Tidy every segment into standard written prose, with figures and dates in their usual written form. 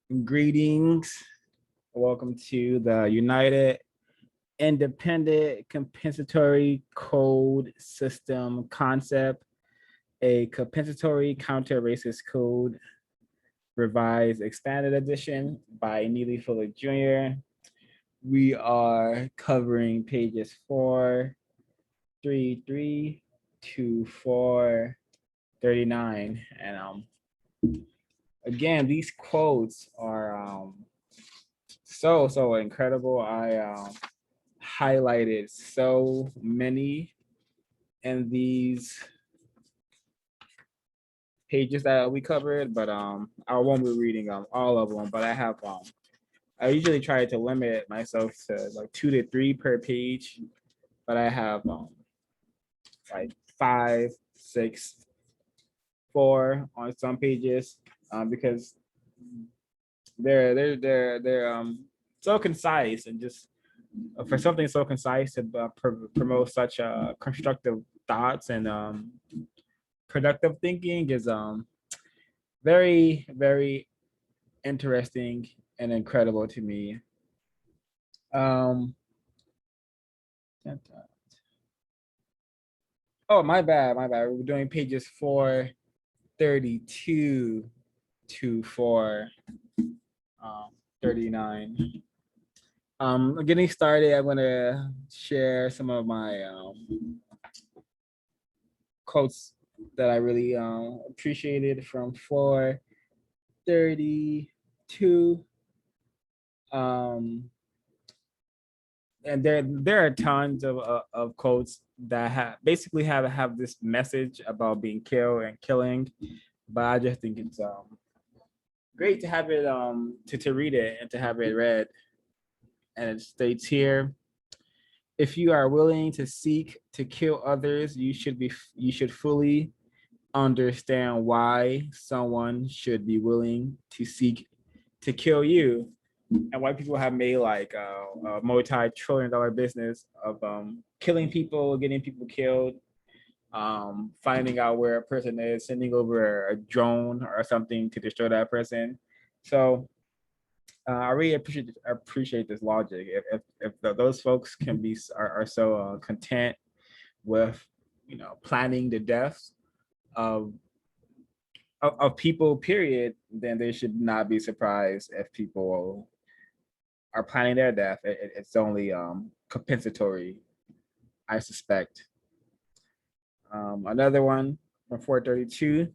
Greetings. Welcome to the United Independent Compensatory Code System Concept, a compensatory counter-racist code, revised expanded edition by Nelly Fuller Jr. We are covering pages 433 to 439. And again, these quotes are so incredible. I highlighted so many in these pages that we covered, but I won't be reading all of them. But I usually try to limit myself to like 2 to 3 per page, but I have like 5, 6, 4 on some pages because they're so concise, and just for something so concise to promote such constructive thoughts and productive thinking is very interesting and incredible to me. Um, oh, my bad. We're doing pages 432 to 439. Getting started, I'm gonna share some of my quotes that I really appreciated from 432. Um, and there are tons of quotes that basically have this message about being killed and killing, but I just think it's great to have it to read it and to have it read. And it states here, if you are willing to seek to kill others, you should fully understand why someone should be willing to seek to kill you. And white people have made like a multi-trillion-dollar business of killing people, getting people killed, finding out where a person is, sending over a drone or something to destroy that person. So I really appreciate this logic. If those folks can be are so content with planning the deaths of people, period, then they should not be surprised if people are planning their death. It's only compensatory, I suspect. Another one from 432: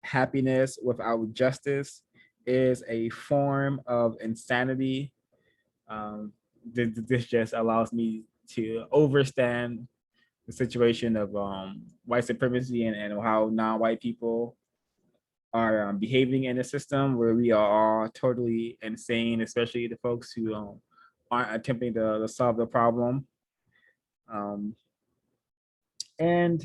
happiness without justice is a form of insanity. This just allows me to overstand the situation of white supremacy and how non-white people are behaving in a system where we are all totally insane, especially the folks who aren't attempting to solve the problem. Um, and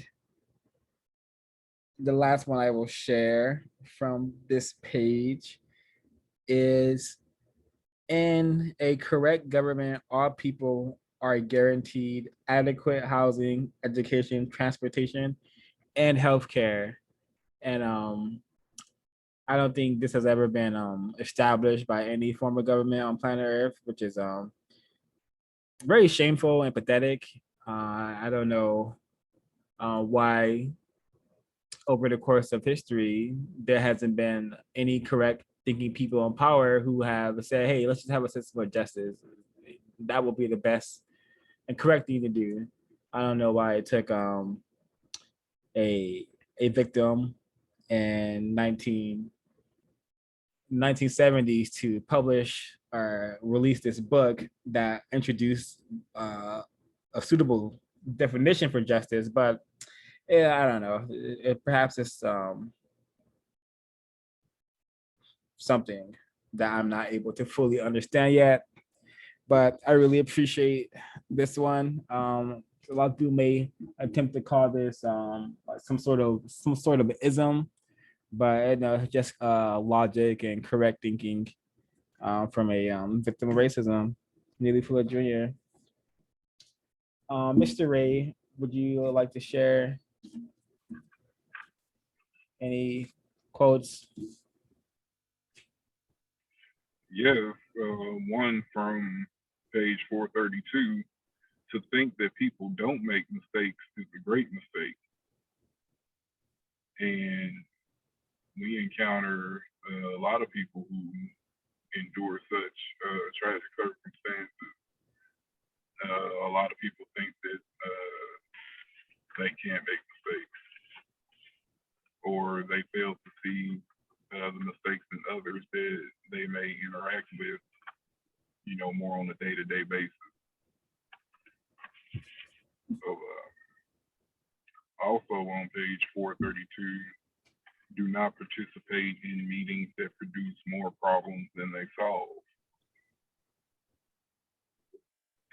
the last one I will share from this page is, in a correct government, all people are guaranteed adequate housing, education, transportation, and healthcare. And I don't think this has ever been established by any form of government on planet Earth, which is very shameful and pathetic. I don't know why, over the course of history, there hasn't been any correct thinking people in power who have said, "Hey, let's just have a system of justice. That will be the best and correct thing to do." I don't know why it took a victim in 1970s to publish or release this book that introduced a suitable definition for justice. But yeah, I don't know. Perhaps it's something that I'm not able to fully understand yet. But I really appreciate this one. A lot of people may attempt to call this some sort of ism, but just logic and correct thinking from a victim of racism, Nelly Fuller Jr. Mr. Ray, would you like to share any quotes? Yeah, one from page 432. To think that people don't make mistakes is a great mistake. And we encounter a lot of people who endure such tragic circumstances. A lot of people think that they can't make mistakes, or they fail to see the mistakes in others that they may interact with, more on a day-to-day basis. So, also on page 432, do not participate in meetings that produce more problems than they solve.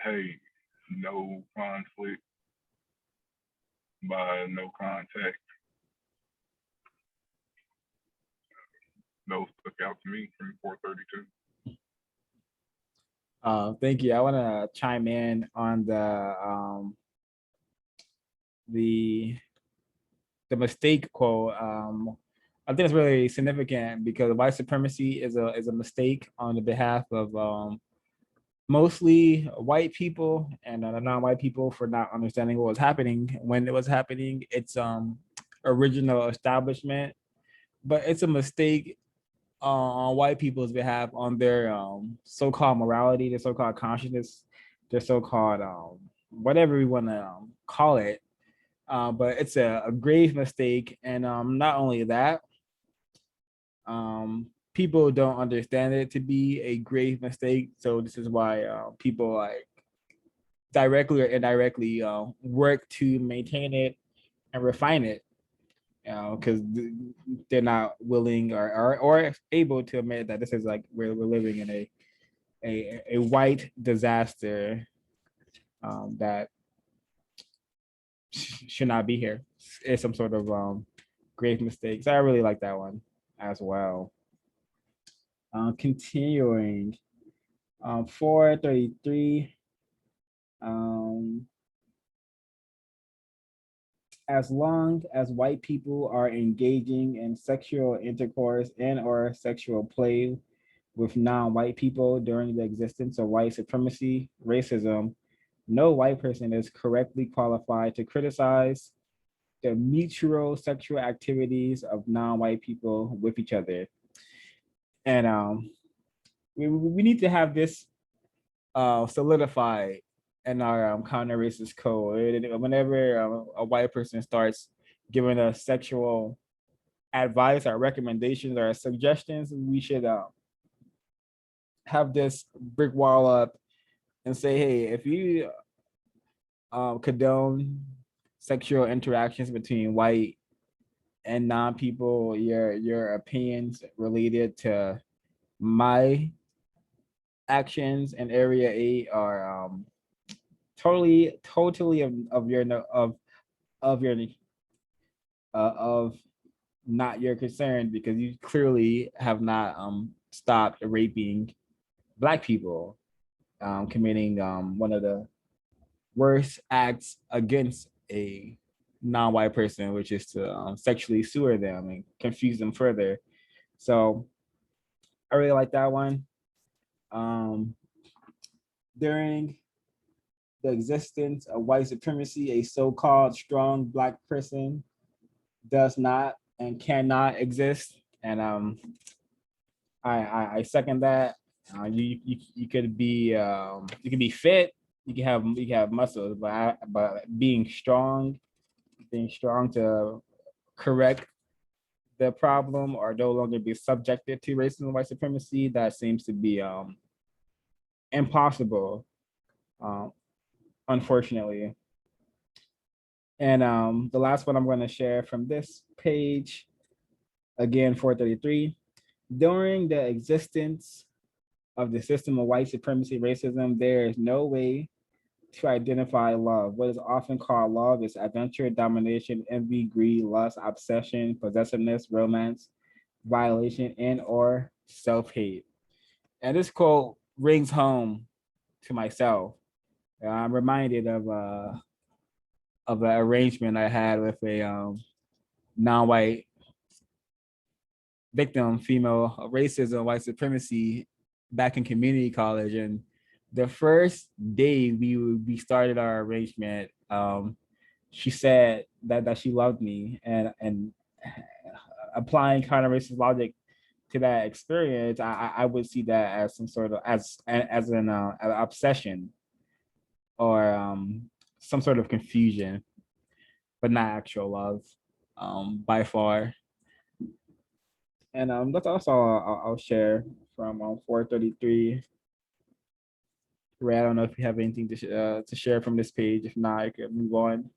Hey, no conflict by no contact. Those stuck out to me from 432. Thank you. I want to chime in on the mistake quote. I think it's really significant because white supremacy is a mistake on the behalf of mostly white people and non-white people for not understanding what was happening when it was happening. It's original establishment, but it's a mistake on white people's behalf on their so-called morality, their so-called consciousness, their so-called whatever we want to call it. But it's a grave mistake, and not only that, people don't understand it to be a grave mistake. So this is why people like directly or indirectly work to maintain it and refine it, because they're not willing or able to admit that this is like we're living in a white disaster that should not be here. It's some sort of grave mistake. So I really like that one as well. Continuing, 433. As long as white people are engaging in sexual intercourse and or sexual play with non-white people during the existence of white supremacy, racism, no white person is correctly qualified to criticize the mutual sexual activities of non-white people with each other. And we need to have this solidified in our counter-racist code. Whenever a white person starts giving us sexual advice or recommendations or suggestions, we should have this brick wall up and say, hey, if you condone sexual interactions between white and non-people, your opinions related to my actions in area 8 are totally of your of your of not your concern, because you clearly have not stopped raping black people, committing one of the worst acts against a non-white person, which is to sexually sewer them and confuse them further. So I really like that one. During the existence of white supremacy, a so-called strong black person does not and cannot exist. And I second that. You could be fit, you can have muscles, but being strong to correct the problem or no longer be subjected to racism and white supremacy, that seems to be impossible, um, unfortunately. And the last one I'm going to share from this page, again, 433. During the existence of the system of white supremacy racism, there is no way to identify love. What is often called love is adventure, domination, envy, greed, lust, obsession, possessiveness, romance, violation, and or self-hate. And this quote rings home to myself. I'm reminded of an arrangement I had with a non-white victim, female of racism, white supremacy, back in community college, and the first day we started our arrangement, she said that she loved me, and applying kind of racist logic to that experience, I would see that as some sort of as an obsession or some sort of confusion, but not actual love, by far. And that's also I'll share from 433. Ray, I don't know if you have anything to share from this page. If not, I could move on.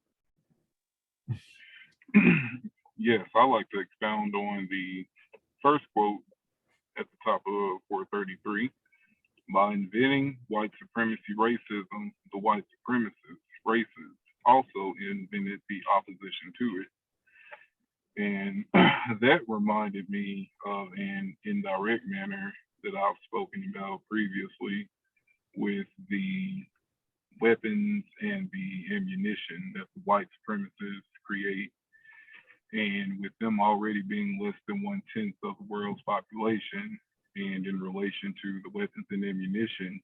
Yes, I like to expound on the first quote at the top of 433. By inventing white supremacy racism, the white supremacist races also invented the opposition to it. And that reminded me of an indirect manner that I've spoken about previously with the weapons and the ammunition that the white supremacists create. And with them already being less than 1/10 of the world's population, and in relation to the weapons and ammunition,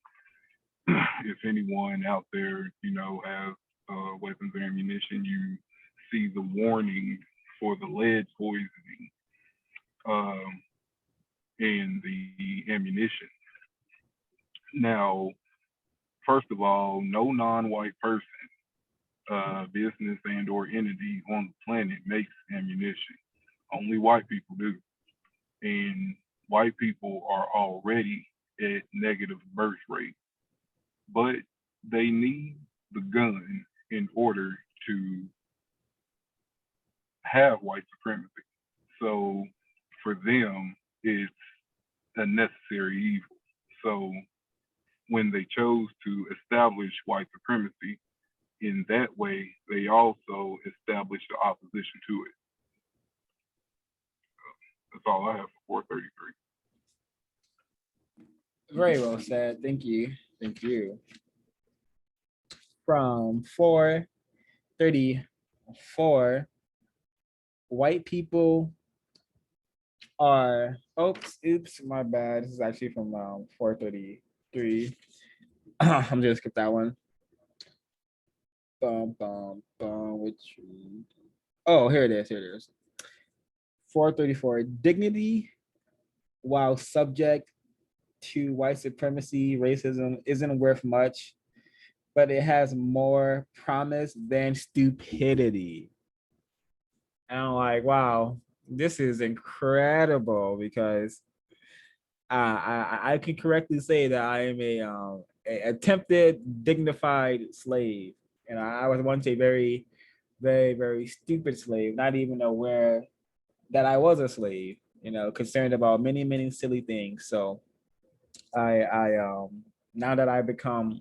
if anyone out there, has weapons or ammunition, you see the warning for the lead poisoning um, in the ammunition. Now, first of all, no non-white person, business and/or entity on the planet makes ammunition. Only white people do, and white people are already at negative birth rate, but they need the gun in order to have white supremacy. So for them, it's a necessary evil. So when they chose to establish white supremacy in that way, they also established the opposition to it. That's all I have for 433. Very well said. Thank you. Thank you. From 434, white people are, oops, my bad. This is actually from 433. I'm just skip that one. Which, oh, here it is. 434. Dignity, while subject to white supremacy, racism, isn't worth much, but it has more promise than stupidity. And I'm like, wow, this is incredible, because I can correctly say that I am a attempted dignified slave, and I was once a very, very, very stupid slave, not even aware that I was a slave. Concerned about many, many silly things. So I now that I become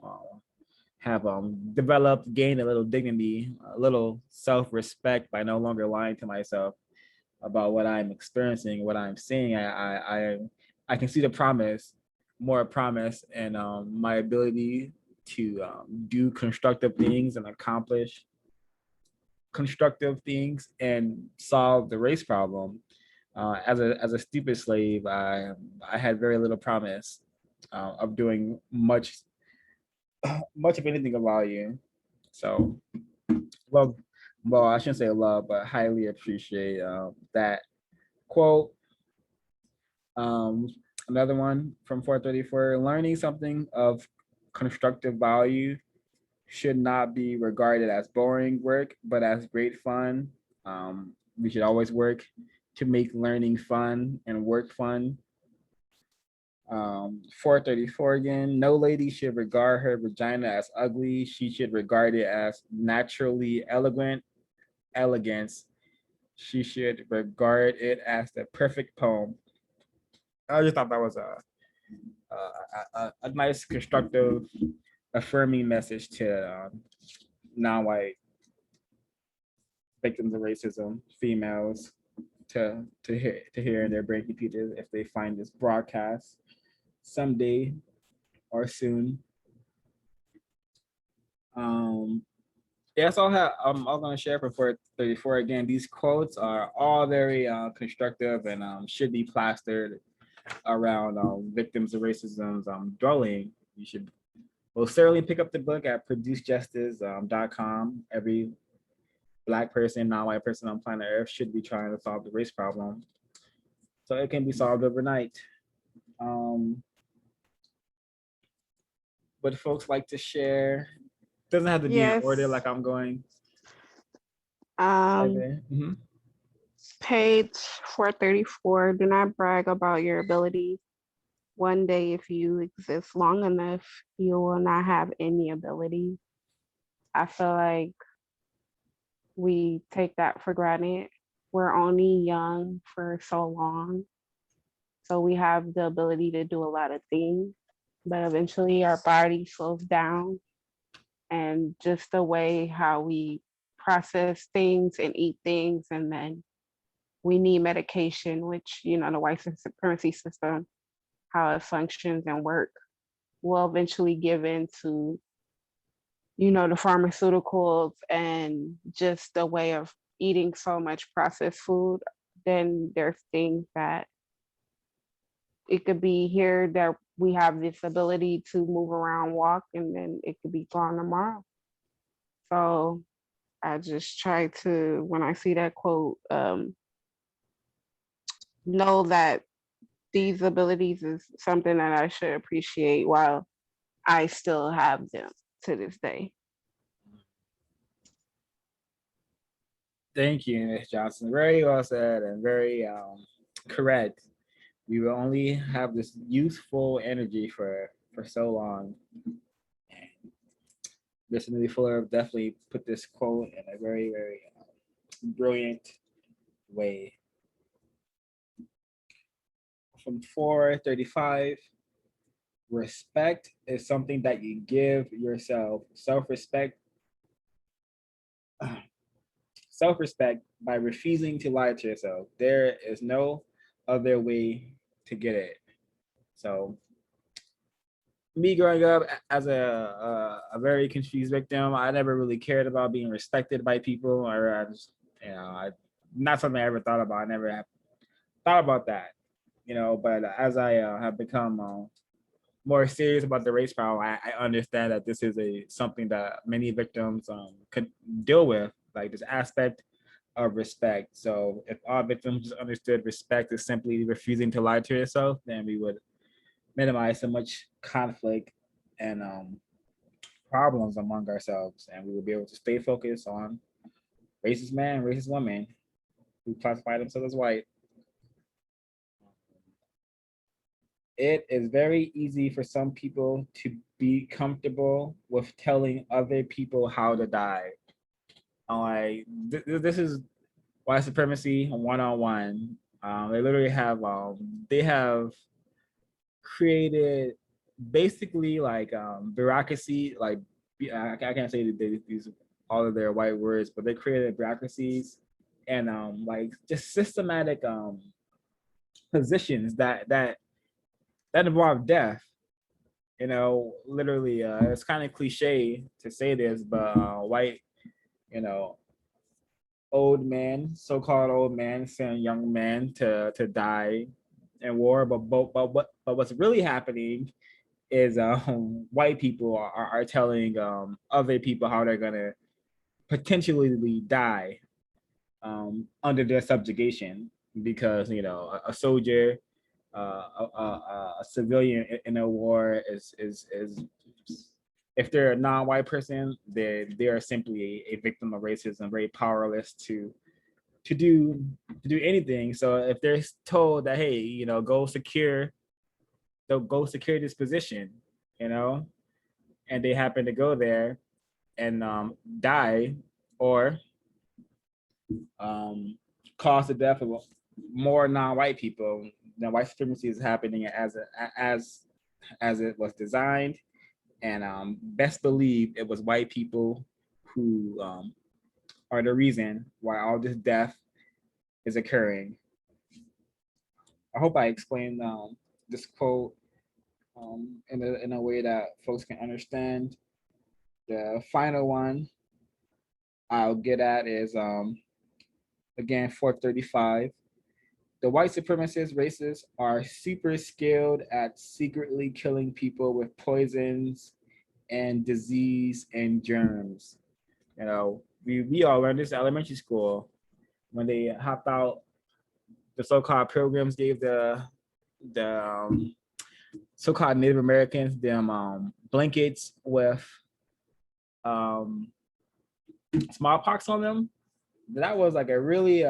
have developed, gained a little dignity, a little self-respect by no longer lying to myself about what I'm experiencing, what I'm seeing. I can see the promise, more promise, and my ability to do constructive things and accomplish constructive things and solve the race problem. As a stupid slave, I had very little promise of doing much of anything of value. So love, well, I shouldn't say love, but highly appreciate that quote. Um, Another one from 434: learning something of constructive value should not be regarded as boring work, but as great fun. We should always work to make learning fun and work fun. 434 again: no lady should regard her vagina as ugly. She should regard it as naturally elegance. She should regard it as the perfect poem. I just thought that was a nice, constructive, affirming message to non-white victims of racism, females, to hear in their brain computers if they find this broadcast someday or soon. Yeah, that's all I have. I'm all gonna share for 434. Again, these quotes are all very constructive and should be plastered around victims of racism's dwelling, you should most certainly pick up the book at producejustice.com. Every Black person, non-white person on planet Earth should be trying to solve the race problem, so it can be solved overnight. Um, but folks like to share. Doesn't have to be in order Yes. like I'm going. Um, Mm-hmm. Page 434. Do not brag about your abilities. One day, if you exist long enough, you will not have any ability. I feel like we take that for granted. We're only young for so long. So we have the ability to do a lot of things, but eventually our body slows down, and just the way how we process things and eat things, and then we need medication, which, the white supremacy system, how it functions and work, will eventually give in to, the pharmaceuticals and just the way of eating so much processed food. Then there's things that it could be here that we have this ability to move around, walk, and then it could be gone tomorrow. So I just try to, when I see that quote, know that these abilities is something that I should appreciate while I still have them to this day. Thank you, Ms. Johnson. Very well said and very correct. We will only have this youthful energy for so long. Mr. Nelly Fuller definitely put this quote in a very, very brilliant way. From 435, respect is something that you give yourself. Self-respect by refusing to lie to yourself. There is no other way to get it. So me growing up as a very confused victim, I never really cared about being respected by people, or I just, not something I ever thought about. I never have thought about that, But as I have become more serious about the race problem, I understand that this is something that many victims could deal with, like this aspect of respect. So if all victims just understood respect is simply refusing to lie to yourself, then we would minimize so much conflict and problems among ourselves, and we would be able to stay focused on racist man, racist woman who classify themselves as white. It is very easy for some people to be comfortable with telling other people how to die. Like this is white supremacy one-on-one. They literally have they have created basically like bureaucracy, like I can't say that they use all of their white words, but they created bureaucracies and like just systematic positions that involve death. Literally, it's kind of cliche to say this, but white, you know, old men, so-called old men, send young men to die in war. But what's really happening is white people are telling other people how they're gonna potentially die under their subjugation, because a soldier, a civilian in a war is if they're a non-white person, they are simply a victim of racism, very powerless to do to do anything. So if they're told that, hey, go secure this position, you know, and they happen to go there and die or cause the death of more non-white people, then white supremacy is happening as it was designed, and best believe it was white people who are the reason why all this death is occurring. I hope I explained this quote in a way that folks can understand. The final one I'll get at is again 435. The white supremacist racists are super skilled at secretly killing people with poisons and disease and germs. You know, we all learned this in elementary school when they hopped out. The so-called pilgrims gave the so-called Native Americans them blankets with um, smallpox on them. That was like a really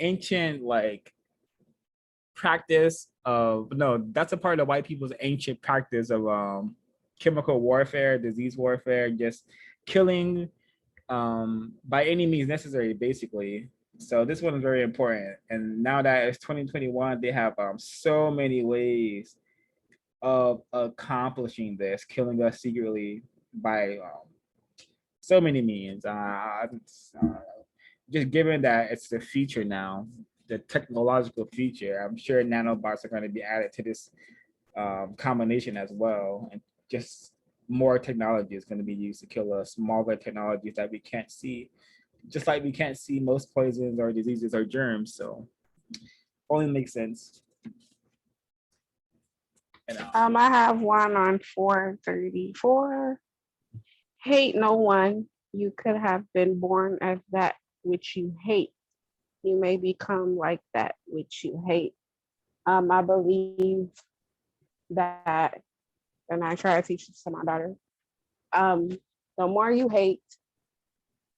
ancient like practice of no, that's a part of white people's ancient practice of chemical warfare, disease warfare, just killing by any means necessary, basically. So this one is very important. And now that it's 2021, they have so many ways of accomplishing this, killing us secretly by so many means. Just given that it's the future now, the technological future, I'm sure nanobots are going to be added to this combination as well. And just more technology is going to be used to kill us, smaller technologies that we can't see, just like we can't see most poisons or diseases or germs. So only makes sense. And, I have one on 434. Hate no one. You could have been born as that which you hate. You may become like that which you hate. I believe that, and I try to teach this to my daughter. The more you hate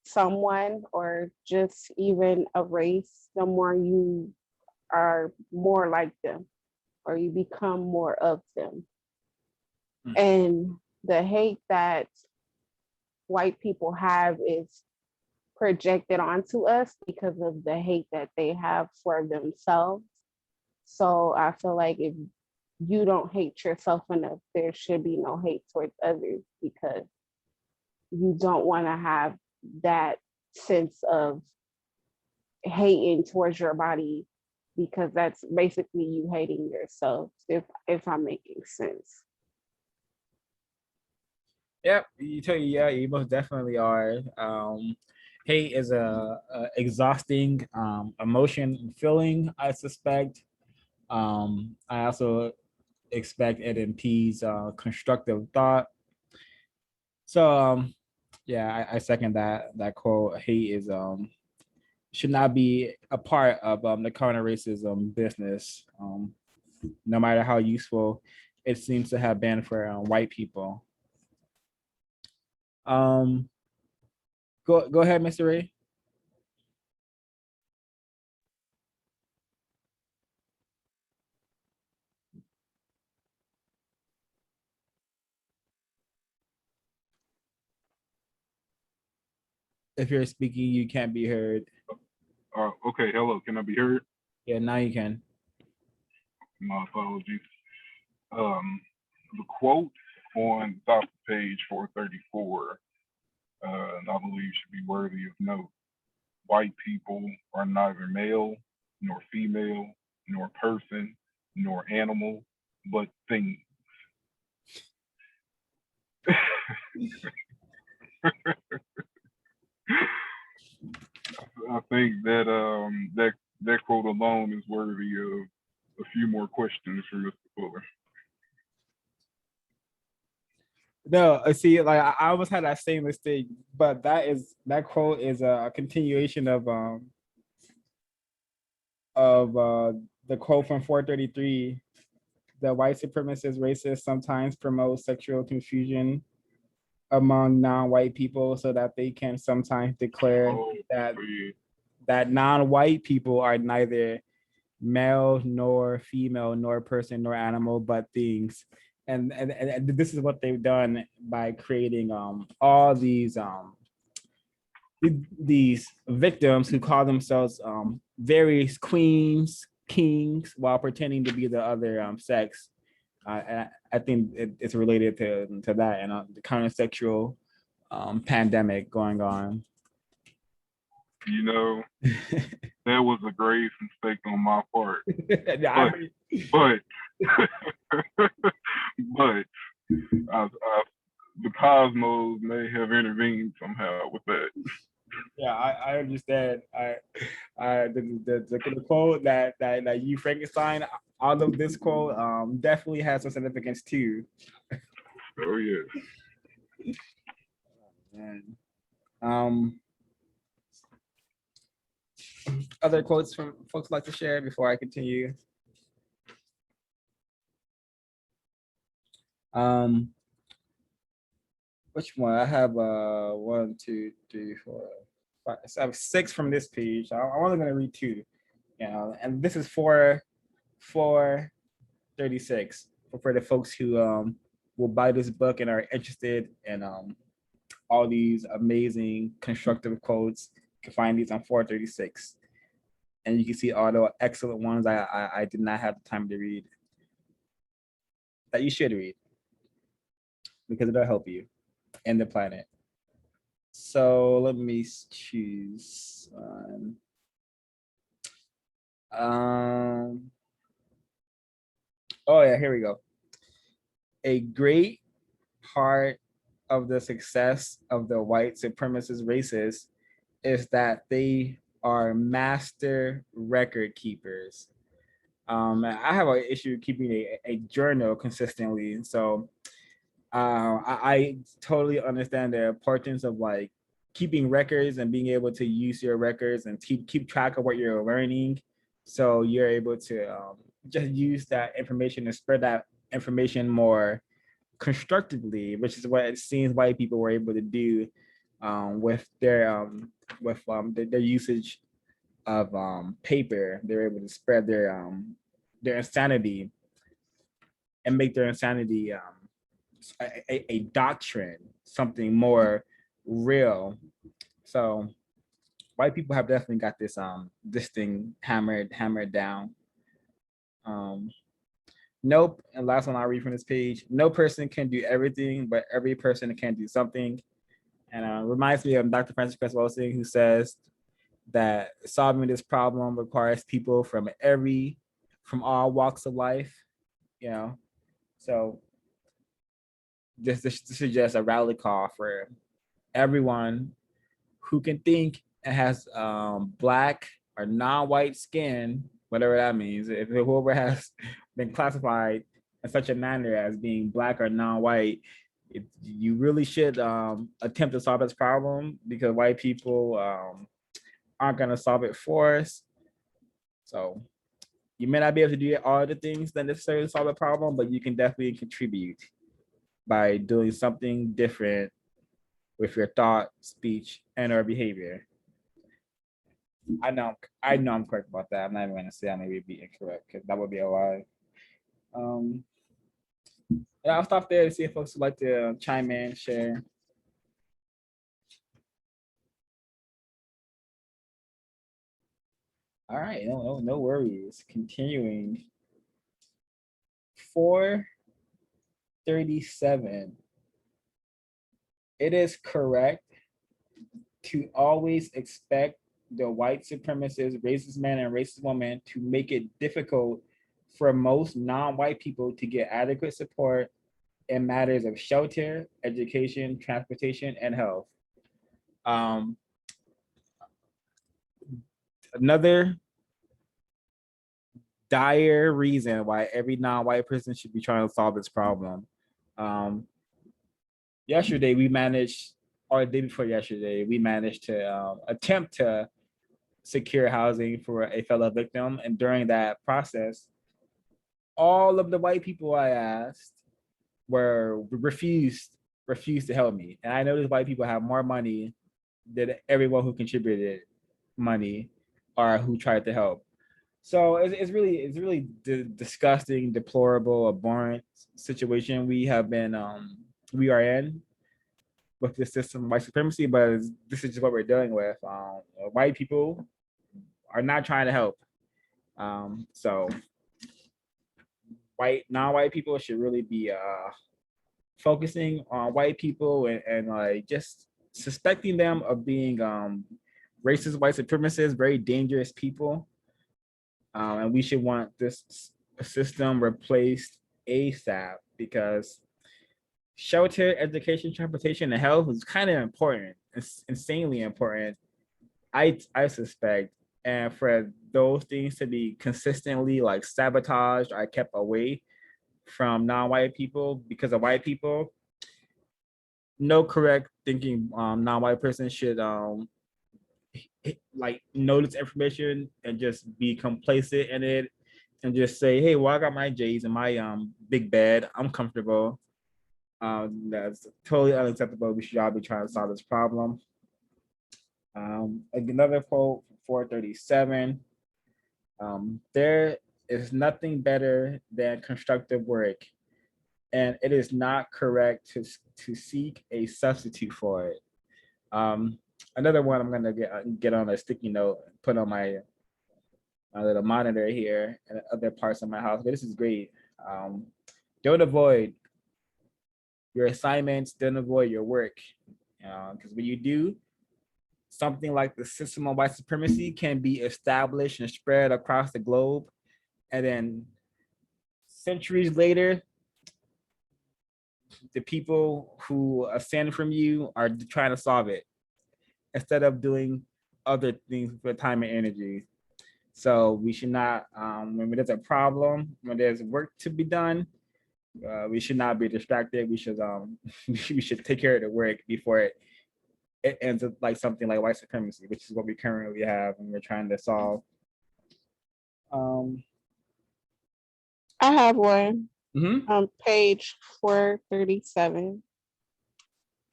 someone or just even a race, the more you are more like them or you become more of them. And the hate that white people have is projected onto us because of the hate that they have for themselves. So I feel like if you don't hate yourself enough, there should be no hate towards others because you don't want to have that sense of hating towards your body because that's basically you hating yourself, if I'm making sense. Yep, yeah, you most definitely are. Hate is a exhausting emotion and feeling, I suspect. I also expect it impedes constructive thought. So yeah, I second that quote. Hate is should not be a part of the counter racism business, no matter how useful it seems to have been for white people. Um, go ahead, Mr. Ray. If you're speaking, you can't be heard. Okay, hello, can I be heard? Yeah, now you can. My apologies. The quote on top of page 434, I believe should be worthy of note. White people are neither male, nor female, nor person, nor animal, but things. I think that quote alone is worthy of a few more questions from Mr. Fuller. No, see, like I almost had that same mistake, but that quote is a continuation of the quote from 433. The white supremacist racists sometimes promote sexual confusion among non-white people so that they can sometimes declare that non-white people are neither male nor female nor person nor animal but things. And this is what they've done by creating all these victims who call themselves various queens, kings, while pretending to be the other sex. I think it's related to that and the kind of sexual pandemic going on. You know, that was a grave mistake on my part. But the cosmos may have intervened somehow with that. Yeah, I understand. The quote that you Frankenstein out of this quote definitely has some significance too. Oh yeah. And other quotes from folks like to share before I continue. Um, which one? I have one, two, three, four, five. So I have six from this page. I'm only gonna read two. And this is for 36 for the folks who will buy this book and are interested in all these amazing constructive quotes. You can find these on 436. And you can see all the excellent ones I did not have the time to read that you should read because it'll help you and the planet. So let me choose one. Oh yeah, here we go. A great part of the success of the white supremacist racists is that they are master record keepers. I have an issue keeping a journal consistently. So I totally understand the importance of like keeping records and being able to use your records and keep track of what you're learning. So you're able to just use that information and spread that information more constructively, which is what it seems white people were able to do with their usage of paper. They're able to spread their insanity and make their insanity a doctrine, something more real. So white people have definitely got this thing hammered down. Nope. And last one I'll read from this page. No person can do everything, but every person can do something. And reminds me of Dr. Francis Cress Welsing, who says that solving this problem requires people from all walks of life. You know, so this is just a rally call for everyone who can think and has black or non-white skin, whatever that means. If whoever has been classified in such a manner as being black or non-white, you really should attempt to solve this problem because white people aren't going to solve it for us. So you may not be able to do all the things that necessarily solve the problem, but you can definitely contribute by doing something different with your thought, speech, and or behavior. I know I'm correct about that. I'm not even gonna say I may be incorrect because that would be a lie. Um, and I'll stop there to see if folks would like to chime in, share. All right, no worries. Continuing. 437. It is correct to always expect the white supremacist, racist man and racist woman to make it difficult for most non-white people to get adequate support in matters of shelter, education, transportation, and health. Um, another dire reason why every non-white person should be trying to solve this problem. Um, yesterday we managed, or the day before yesterday, we managed to attempt to secure housing for a fellow victim. And during that process, all of the white people I asked were refused to help me. And I know these white people have more money than everyone who contributed money or who tried to help. So it's really disgusting, deplorable, abhorrent situation we are in with this system of white supremacy. But this is just what we're dealing with. White people are not trying to help. So non-white people should really be focusing on white people and like just suspecting them of being racist white supremacists, very dangerous people. And we should want this system replaced ASAP because shelter, education, transportation, and health is kind of important. It's insanely important I suspect, and for those things to be consistently like sabotaged or kept away from non-white people because of white people, no correct thinking non-white person should like know this information and just be complacent in it and just say, hey, well, I got my J's and my big bed. I'm comfortable. That's totally unacceptable. We should all be trying to solve this problem. Another quote, 437. There is nothing better than constructive work, and it is not correct to seek a substitute for it. Another one I'm gonna get on a sticky note, put on my little monitor here and other parts of my house. But this is great. Don't avoid your assignments. Don't avoid your work, because when you do, something like the system of white supremacy can be established and spread across the globe, and then centuries later, the people who ascend from you are trying to solve it instead of doing other things for time and energy. So we should not, when there's a problem, when there's work to be done, we should not be distracted. We should we should take care of the work before it ends up like something like white supremacy, which is what we currently have and we're trying to solve. I have one Mm-hmm. on page 437.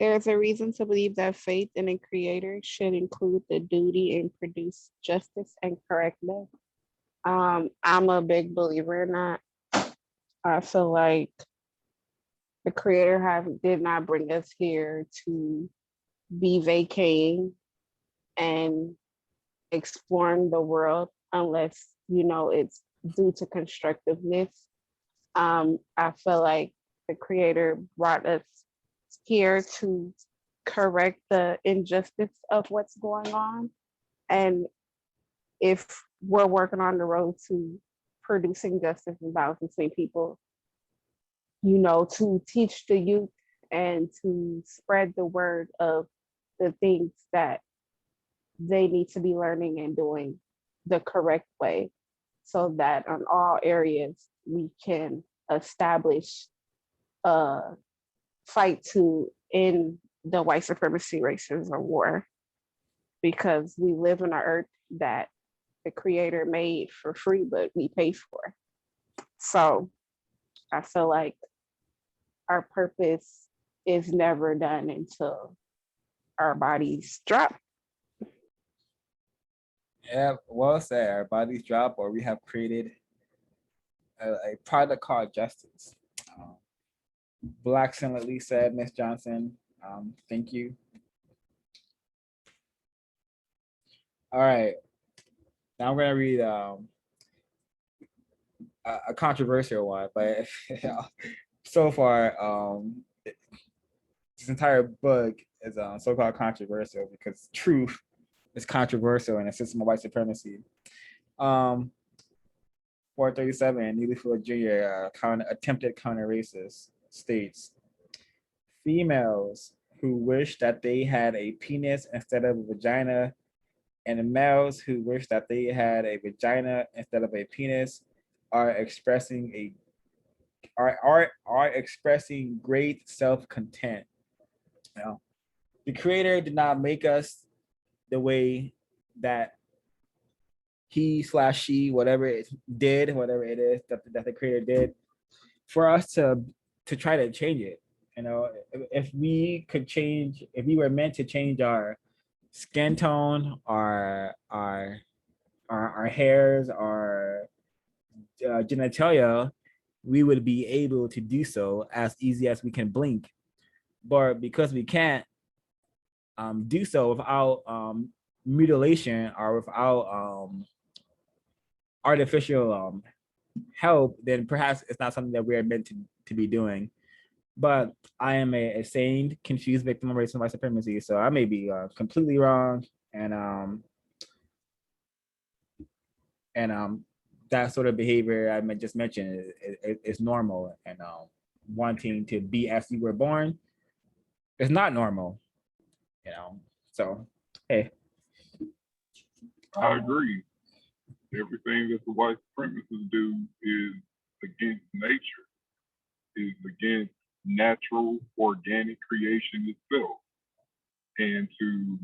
There is a reason to believe that faith in a creator should include the duty and produce justice and correctness. I'm a big believer in that. I feel like the creator did not bring us here to be vacating and exploring the world unless it's due to constructiveness. I feel like the creator brought us here to correct the injustice of what's going on. And if we're working on the road to producing justice and balance between people, to teach the youth and to spread the word of the things that they need to be learning and doing the correct way so that on all areas we can establish a fight to end the white supremacy racism war, because we live on an earth that the creator made for free but we pay for. So I feel like our purpose is never done until our bodies drop. Yeah, well said. Our bodies drop, or we have created a product called justice. Black excellently said, Miss Johnson. Thank you. All right, now I'm gonna read a controversial one, but so far, this entire book is so-called controversial because truth is controversial in a system of white supremacy. 437, Nelly Fuller Jr., attempted counter-racist, states, females who wish that they had a penis instead of a vagina, and males who wish that they had a vagina instead of a penis are expressing great self-content. You know, the creator did not make us the way that he/she, whatever it is that the creator did, for us to try to change it. If we were meant to change our skin tone, our hairs, our genitalia, we would be able to do so as easy as we can blink. But because we can't do so without mutilation or without artificial help, then perhaps it's not something that we're meant to be doing. But I am a sane, confused victim of racism and white supremacy, so I may be completely wrong, and that sort of behavior I just mentioned is normal, and wanting to be as you were born is not normal. So hey, I agree. Everything that the white supremacists do is against nature, is against natural, organic creation itself. And to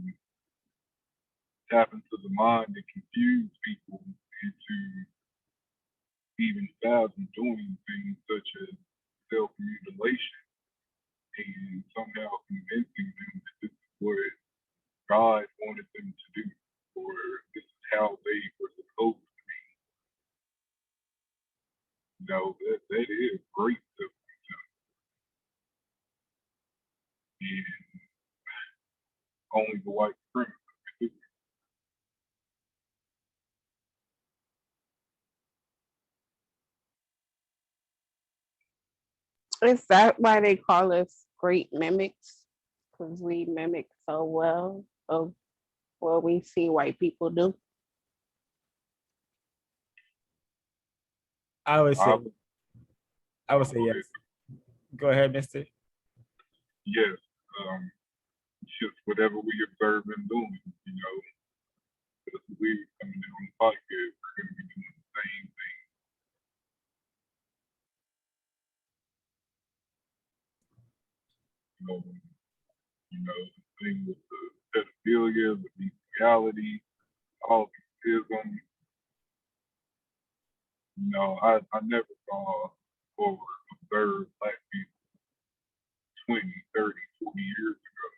tap into the mind and confuse people into even fathom doing things such as self-mutilation and somehow convincing them that this is what God wanted them to do, or this is how they were supposed to be. No, that is great stuff. And only the white supremacists can do it. Is that why they call us great mimics? Because we mimic so well of what we see white people do. I would say, Go yes. ahead. Go ahead, Mister. Yes, just whatever we observe them doing, if we coming in on the podcast, we're going to be doing the same thing. The thing with the pedophilia, the bestiality, all the ism. I never saw or observed black people 20, 30, 40 years ago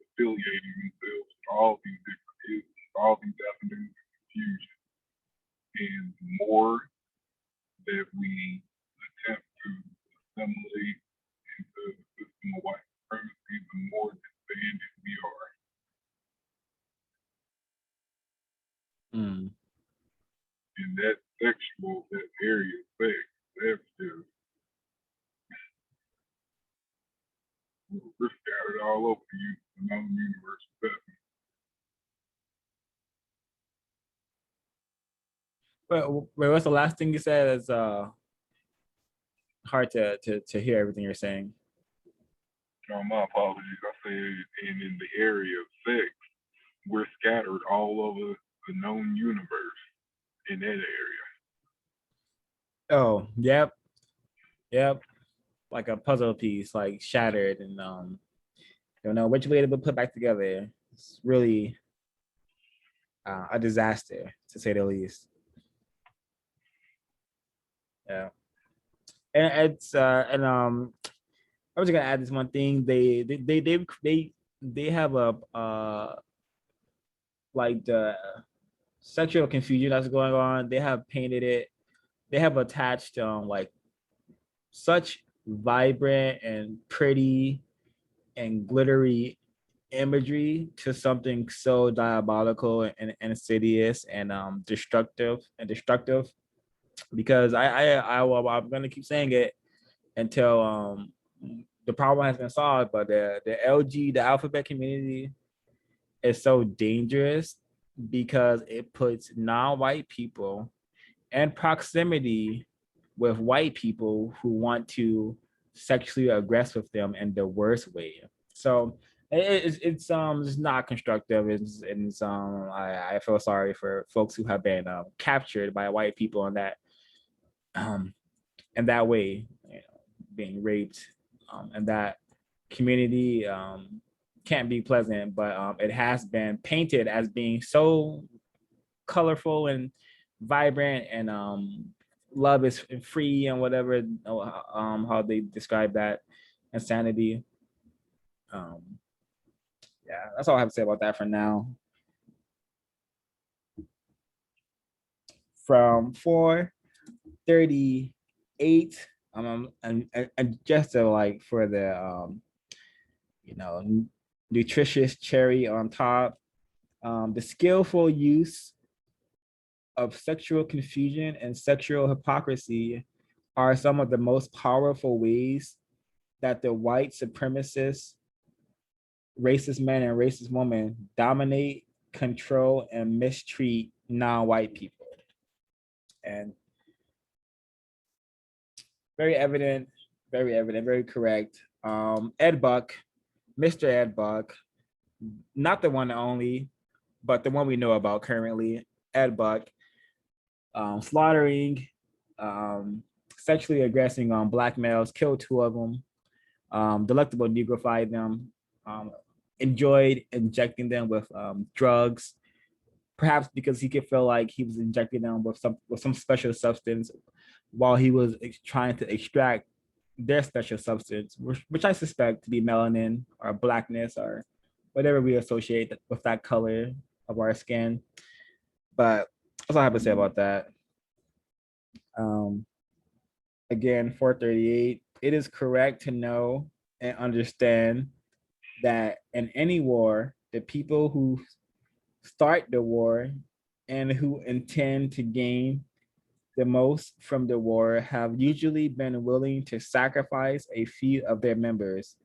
affiliating themselves with all these different isms, all these avenues of confusion. And the more that we attempt to assimilate into the system of white supremacy, the more disbanded we are. Mm. And that sexual, that area of sex, that's just, we're scattered all over the known universe. Wait, what's the last thing you said? It's hard to hear everything you're saying. My apologies. I said, and in the area of sex, we're scattered all over the known universe in that area. Oh, yep. Like a puzzle piece, like shattered, and don't know which way to be put back together. It's really a disaster, to say the least. Yeah, and it's I was gonna add this one thing. They have a like the sexual confusion that's going on. They have painted it. They have attached like such vibrant and pretty and glittery imagery to something so diabolical and insidious and destructive because I'm gonna keep saying it until the problem has been solved. But the alphabet community is so dangerous because it puts non-white people in proximity with white people who want to sexually aggress with them in the worst way. So it's not constructive. I feel sorry for folks who have been captured by white people in that way, being raped, and that community can't be pleasant. But it has been painted as being so colorful and vibrant, and love is free and whatever, how they describe that insanity. Yeah, that's all I have to say about that for now. From 4:38, and just to like for the you know nutritious cherry on top, the skillful use of sexual confusion and sexual hypocrisy are some of the most powerful ways that the white supremacists, racist men and racist women dominate, control, and mistreat non-white people. And very evident, very correct. Ed Buck, Mr. Ed Buck, not the one and only, but the one we know about currently, Ed Buck, slaughtering, sexually aggressing on black males, killed 2 of them, delectable negrified them, um, enjoyed injecting them with drugs, perhaps because he could feel like he was injecting them with some special substance while he was trying to extract their special substance, which I suspect to be melanin or blackness or whatever we associate with that color of our skin. But that's all I have to say about that. Um, Again, 438, it is correct to know and understand that in any war, the people who start the war and who intend to gain the most from the war have usually been willing to sacrifice a few of their members.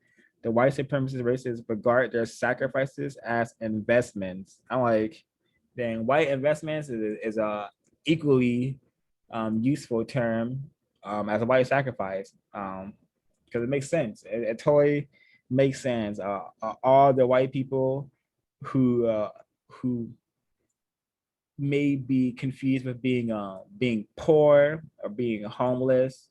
The white supremacist racists regard their sacrifices as investments. I'm like, then white investments is a equally useful term as a white sacrifice, because it makes sense. It totally makes sense. All the white people who may be confused with being poor or being homeless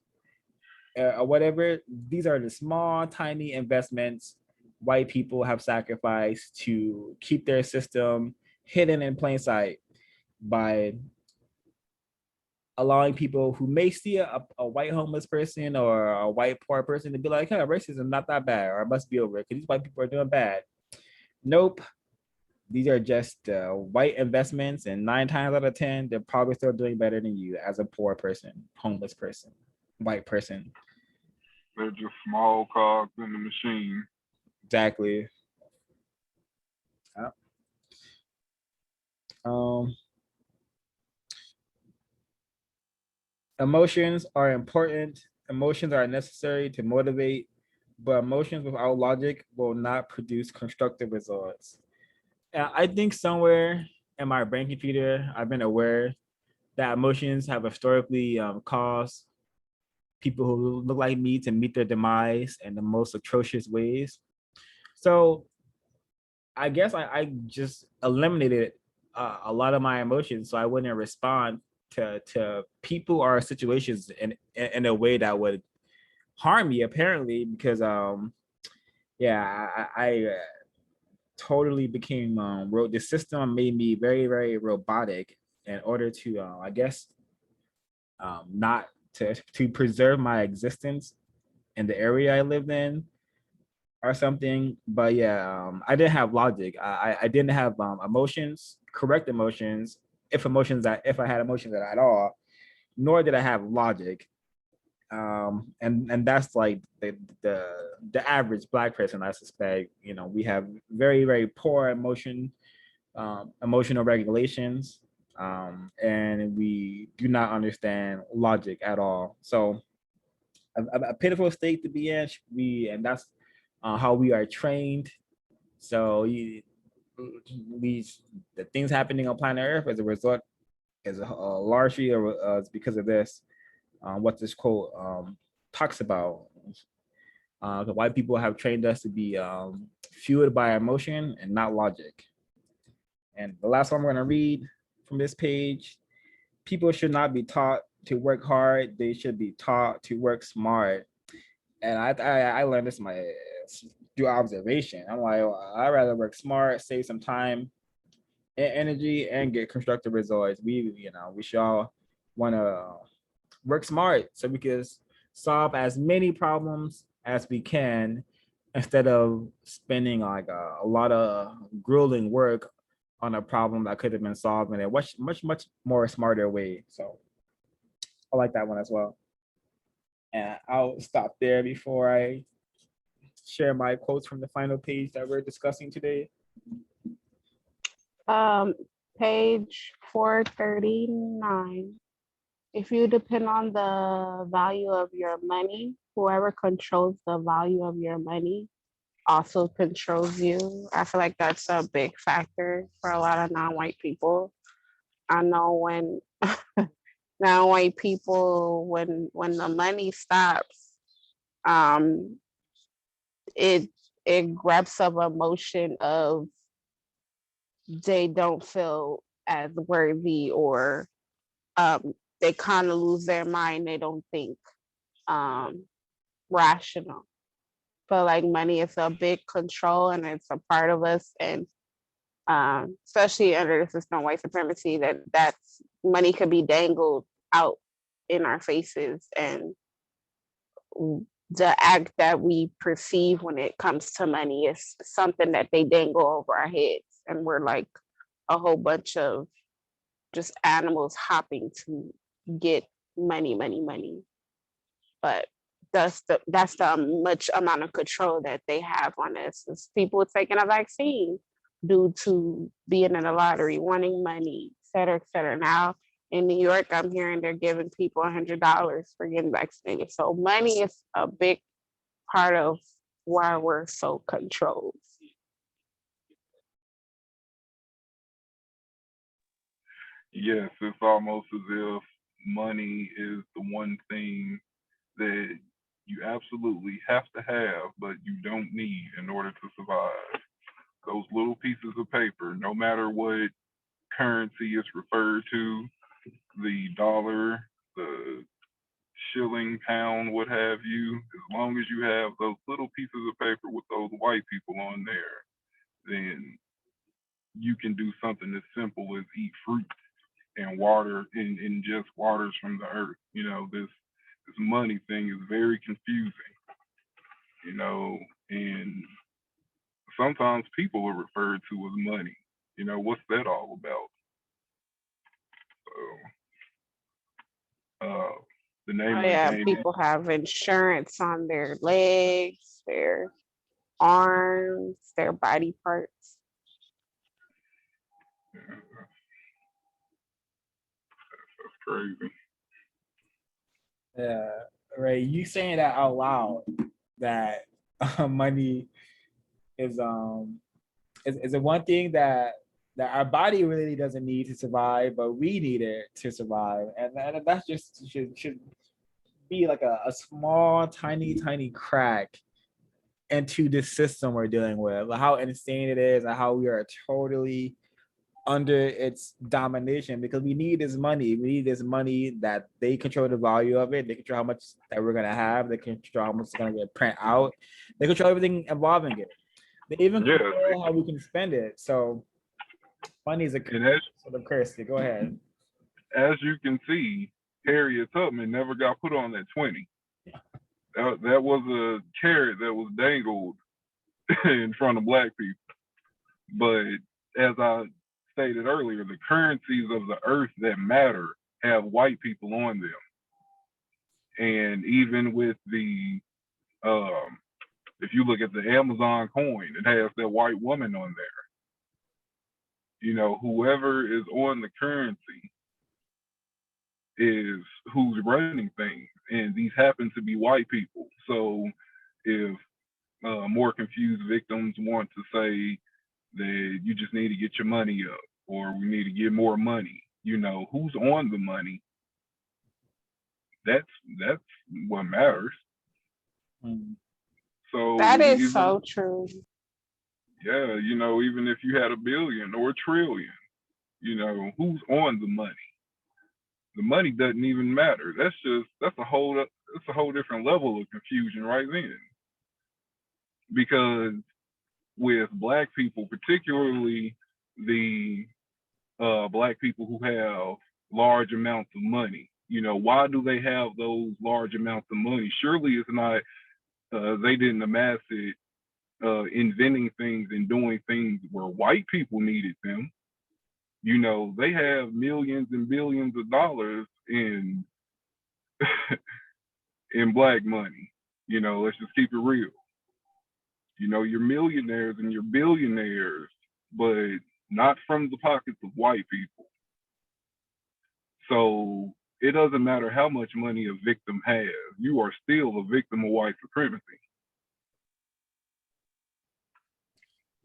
or whatever. These are the small, tiny investments white people have sacrificed to keep their system hidden in plain sight by allowing people who may see a white homeless person or a white poor person to be like, hey, racism not that bad, or it must be over because these white people are doing bad. Nope. These are just white investments, and 9 times out of 10, they're probably still doing better than you as a poor person, homeless person, white person. They're just small cogs in the machine. Exactly. Um, Emotions are important. Emotions are necessary to motivate, but emotions without logic will not produce constructive results. I think somewhere in my brain computer, I've been aware that emotions have historically caused people who look like me to meet their demise in the most atrocious ways. So I guess I just eliminated a lot of my emotions so I wouldn't respond to people or situations in a way that would harm me, apparently, because yeah, I totally became the system made me very, very robotic in order to I guess not to preserve my existence in the area I lived in or something. But yeah, I didn't have logic. I didn't have emotions, correct emotions, if I had emotions at all, nor did I have logic. And that's like the average black person, I suspect. You know, we have very, very poor emotional regulations, and we do not understand logic at all. So a pitiful state to be in. And that's how we are trained. So we the things happening on planet Earth as a result is largely because of this. What this quote talks about. The white people have trained us to be fueled by emotion and not logic. And the last one I'm going to read from this page: people should not be taught to work hard; they should be taught to work smart. And I learned this through observation. I'm like, I'd rather work smart, save some time and energy, and get constructive results. We should all want to work smart so we can solve as many problems as we can instead of spending like a lot of grueling work on a problem that could have been solved in a much more smarter way. So I like that one as well. And I'll stop there before I share my quotes from the final page that we're discussing today. Um, Page 439. If you depend on the value of your money, whoever controls the value of your money also controls you. I feel like that's a big factor for a lot of non-white people. I know when non-white people, when the money stops, um, it it grabs some emotion of they don't feel as worthy, or they kind of lose their mind. They don't think rational. Feel like money is a big control and it's a part of us, and especially under the system of white supremacy, that's money could be dangled out in our faces, and the act that we perceive when it comes to money is something that they dangle over our heads, and we're like a whole bunch of just animals hopping to get money, money, money. But that's the much amount of control that they have on us. It's people taking a vaccine due to being in the lottery, wanting money, et cetera, et cetera. Now in New York, I'm hearing they're giving people $100 for getting vaccinated. So money is a big part of why we're so controlled. Yes, it's almost as if money is the one thing that you absolutely have to have, but you don't need in order to survive. Those little pieces of paper, no matter what currency is referred to, the dollar, the shilling, pound, what have you, as long as you have those little pieces of paper with those white people on there, then you can do something as simple as eat fruit and water and just waters from the earth. This money thing is very confusing, and sometimes people are referred to as money. What's that all about? So the name Oh of the yeah, game is people have insurance on their legs, their arms, their body parts. that's crazy. Yeah, right. You saying that out loud, that money is a one thing that our body really doesn't need to survive, but we need it to survive, and that's just should be like a small, tiny crack into this system we're dealing with, like how insane it is, and how we are totally under its domination, because we need this money. We need this money that they control the value of it. They control how much that we're gonna have. They control how much it's gonna get print out. They control everything involving it. They even Yes, control how we can spend it. So money is a and as sort of curse. Go ahead. as you can see, Harriet Tubman never got put on that 20. That was a carrot that was dangled in front of black people. But as I stated earlier, the currencies of the earth that matter have white people on them. And even with if you look at the Amazon coin, it has that white woman on there. Whoever is on the currency is who's running things, and these happen to be white people. So if more confused victims want to say that you just need to get your money up, or we need to get more money, who's on the money? That's what matters. Mm. So That is even so true. yeah, even if you had a billion or a trillion, who's on the money? The money doesn't even matter. That's a whole different level of confusion right then. Because with black people, particularly the black people who have large amounts of money, why do they have those large amounts of money? Surely it's not they didn't amass it inventing things and doing things where white people needed them. They have millions and billions of dollars in in black money. Let's just keep it real. You're millionaires and you're billionaires, but not from the pockets of white people. So it doesn't matter how much money a victim has, you are still a victim of white supremacy.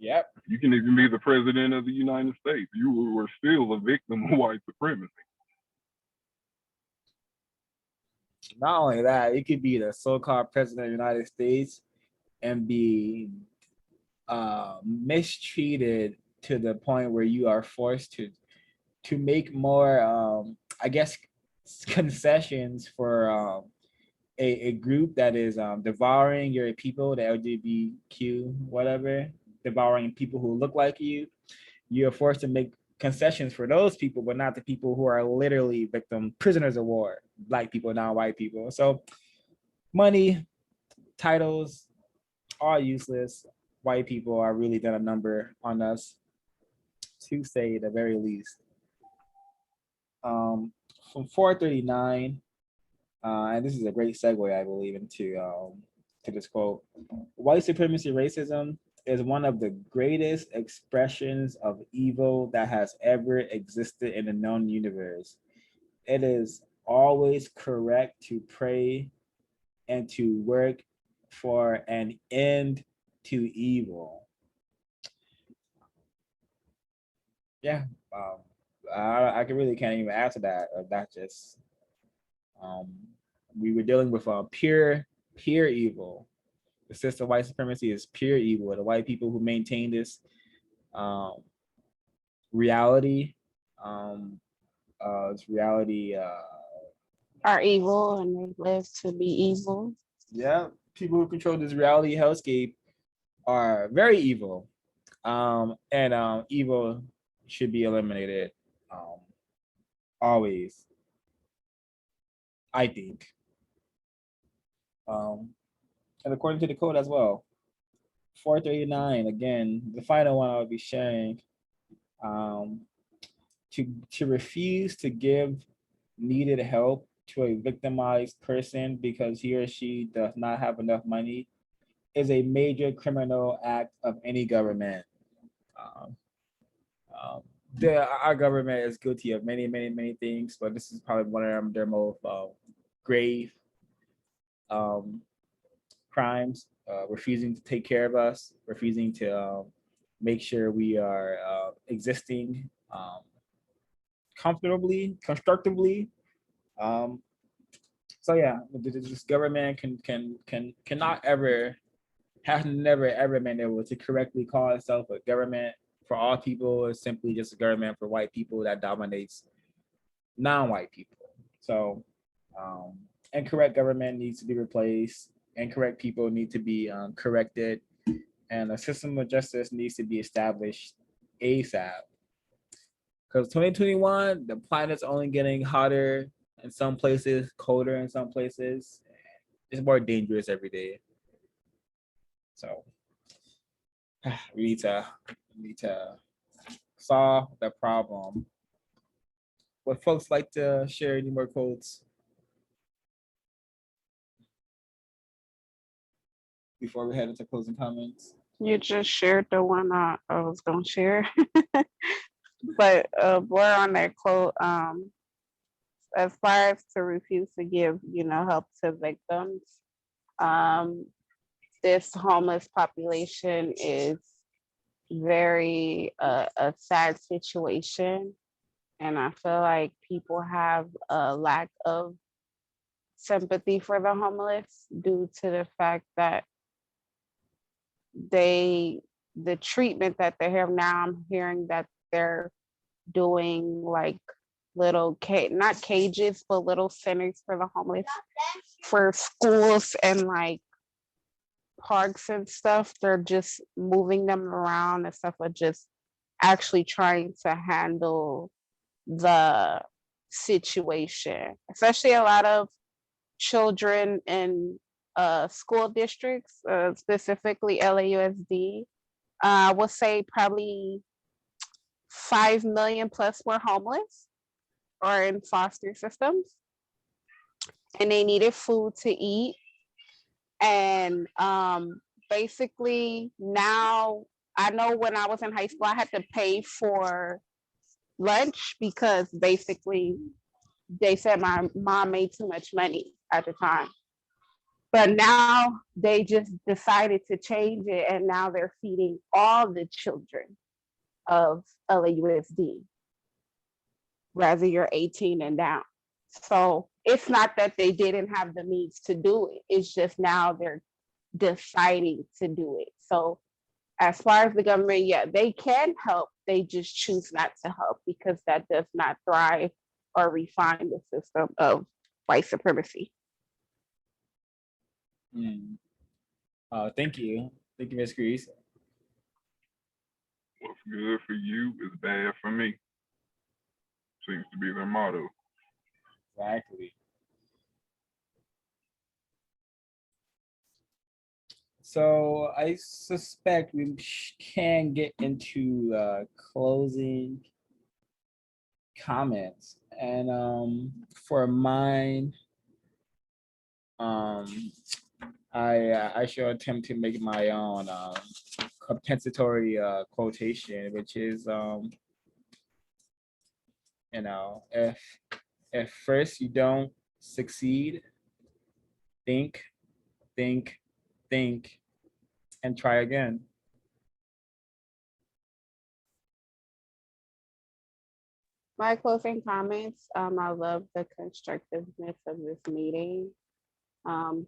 Yep. You can even be the president of the United States. You were still a victim of white supremacy. Not only that, you could be the so-called president of the United States and be mistreated to the point where you are forced to make more I guess concessions for a group that is devouring your people, the LGBTQ whatever, devouring people who look like you. You're forced to make concessions for those people, but not the people who are literally victim prisoners of war, black people, non-white people. So money, titles, all useless. White people are really done a number on us, to say the very least. From 439, and this is a great segue, I believe, into to this quote. White supremacy racism is one of the greatest expressions of evil that has ever existed in the known universe. It is always correct to pray and to work for an end to evil. Yeah, I can really can't even add to that. That just um, we were dealing with pure evil. The system of white supremacy is pure evil. The white people who maintain this um, reality, this reality. Are evil and they live to be evil. Yeah, people who control this reality hellscape are very evil, and evil should be eliminated. Um, always, I think. And according to the code as well, 439, again, the final one I'll be sharing, um, to refuse to give needed help to a victimized person because he or she does not have enough money is a major criminal act of any government. Um, um, our government is guilty of many things, but this is probably one of their most grave um, crimes, refusing to take care of us, refusing to make sure we are existing comfortably, constructively. Um, so yeah, this government cannot ever, has never ever been able to correctly call itself a government for all people. It's simply just a government for white people that dominates non-white people. So incorrect government needs to be replaced. Incorrect people need to be corrected, and a system of justice needs to be established ASAP. Because 2021, the planet's only getting hotter in some places, colder in some places. It's more dangerous every day. So we need to solve the problem. Would folks like to share any more quotes before we head into closing comments? You just shared the one I was gonna share, but more on that quote. As far as to refuse to give, help to victims, um, this homeless population is very a sad situation, and I feel like people have a lack of sympathy for the homeless due to the fact that the treatment that they have now. I'm hearing that they're doing like little not cages, but little centers for the homeless for schools and like parks and stuff. They're just moving them around and stuff, but just actually trying to handle the situation, especially a lot of children in school districts, specifically LAUSD. I would say probably 5 million plus were homeless or in foster systems, and they needed food to eat. And basically now, I know when I was in high school, I had to pay for lunch because basically they said my mom made too much money at the time. But now they just decided to change it, and now they're feeding all the children of LAUSD, whether you're 18 and down. So it's not that they didn't have the means to do it. It's just now they're deciding to do it. So as far as the government, yeah, they can help. They just choose not to help because that does not thrive or refine the system of white supremacy. Thank you. Thank you, Ms. Grease. What's good for you is bad for me. Seems to be their motto. Exactly. So I suspect we can get into closing comments. And for mine, I shall attempt to make my own compensatory quotation, which is if first you don't succeed, think, think, think, and try again. My closing comments, I love the constructiveness of this meeting.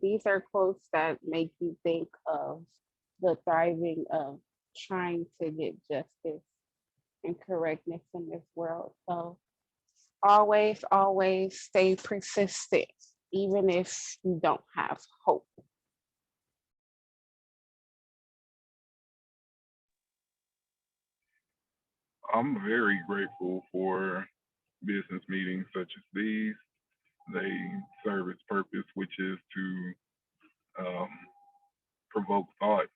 These are quotes that make you think of the thriving of trying to get justice and correctness in this world. So always, always stay persistent, even if you don't have hope. I'm very grateful for business meetings such as these. They serve its purpose, which is to provoke thought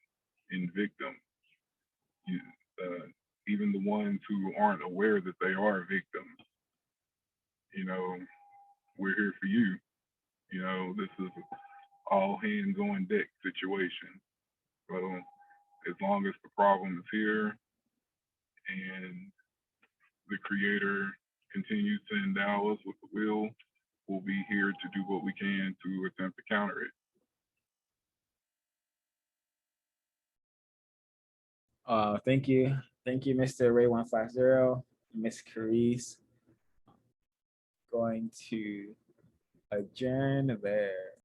in victims. You, even the ones who aren't aware that they are victims. We're here for you. This is all hands on deck situation. So as long as the problem is here and the creator continues to endow us with the will, we'll be here to do what we can to attempt to counter it. Thank you. Thank you, Mr. Ray 150, Miss Carice. Going to adjourn there.